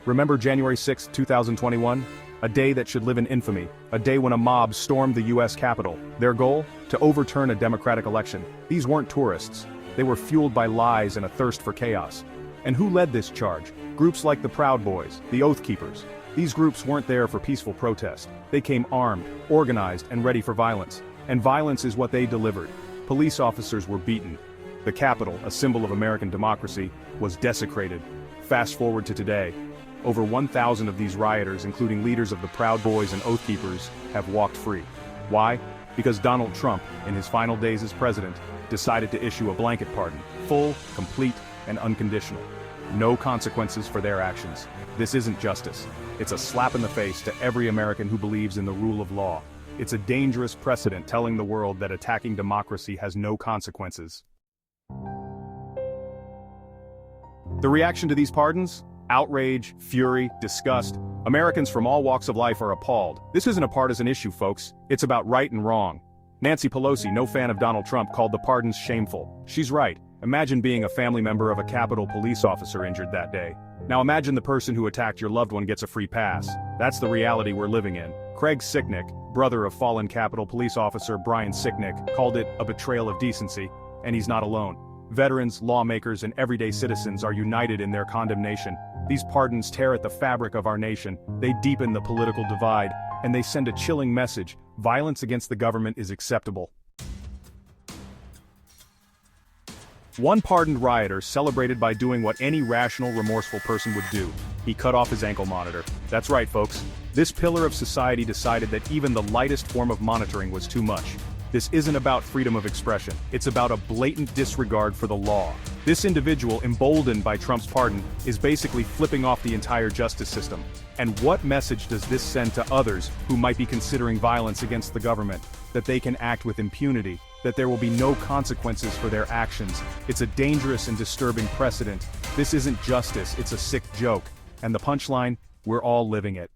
Remember January 6, 2021? A day that should live in infamy, a day when a mob stormed the US Capitol. Their goal? To overturn a democratic election. These weren't tourists. They were fueled by lies and a thirst for chaos. And who led this charge? Groups like the Proud Boys, the Oath Keepers. These groups weren't there for peaceful protest. They came armed, organized, and ready for violence. And violence is what they delivered. Police officers were beaten. The Capitol, a symbol of American democracy, was desecrated. Fast forward to today. Over 1,000 of these rioters, including leaders of the Proud Boys and Oath Keepers, have walked free. Why? Because Donald Trump, in his final days as president, decided to issue a blanket pardon, full, complete, and unconditional. No consequences for their actions. This isn't justice. It's a slap in the face to every American who believes in the rule of law. It's a dangerous precedent telling the world that attacking democracy has no consequences. The reaction to these pardons? Outrage, fury, disgust. Americans from all walks of life are appalled. This isn't a partisan issue, folks. It's about right and wrong. Nancy Pelosi, no fan of Donald Trump, called the pardons shameful. She's right. Imagine being a family member of a Capitol police officer injured that day. Now imagine the person who attacked your loved one gets a free pass. That's the reality we're living in. Craig Sicknick, brother of fallen Capitol police officer Brian Sicknick, called it a betrayal of decency, and he's not alone. Veterans, lawmakers, and everyday citizens are united in their condemnation. These pardons tear at the fabric of our nation, they deepen the political divide, and they send a chilling message: violence against the government is acceptable. One pardoned rioter celebrated by doing what any rational, remorseful person would do. He cut off his ankle monitor. That's right, folks. This pillar of society decided that even the lightest form of monitoring was too much. This isn't about freedom of expression. It's about a blatant disregard for the law. This individual, emboldened by Trump's pardon, is basically flipping off the entire justice system. And what message does this send to others who might be considering violence against the government? That they can act with impunity, that there will be no consequences for their actions. It's a dangerous and disturbing precedent. This isn't justice, it's a sick joke. And the punchline? We're all living it.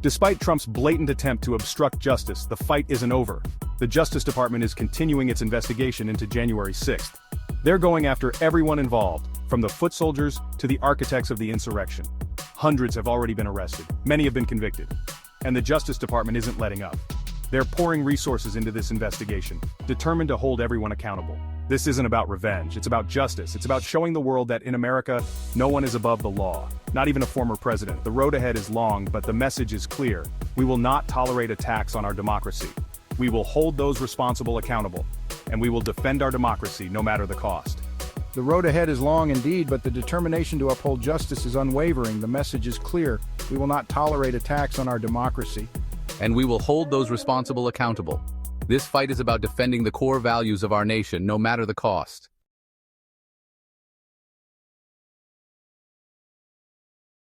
Despite Trump's blatant attempt to obstruct justice, the fight isn't over. The Justice Department is continuing its investigation into January 6th. They're going after everyone involved, from the foot soldiers to the architects of the insurrection. Hundreds have already been arrested, many have been convicted. And the Justice Department isn't letting up. They're pouring resources into this investigation, determined to hold everyone accountable. This isn't about revenge, it's about justice. It's about showing the world that in America, no one is above the law. Not even a former president. The road ahead is long, but the message is clear. We will not tolerate attacks on our democracy. We will hold those responsible accountable. And we will defend our democracy no matter the cost. The road ahead is long indeed, but the determination to uphold justice is unwavering. The message is clear. We will not tolerate attacks on our democracy. And we will hold those responsible accountable. This fight is about defending the core values of our nation, no matter the cost.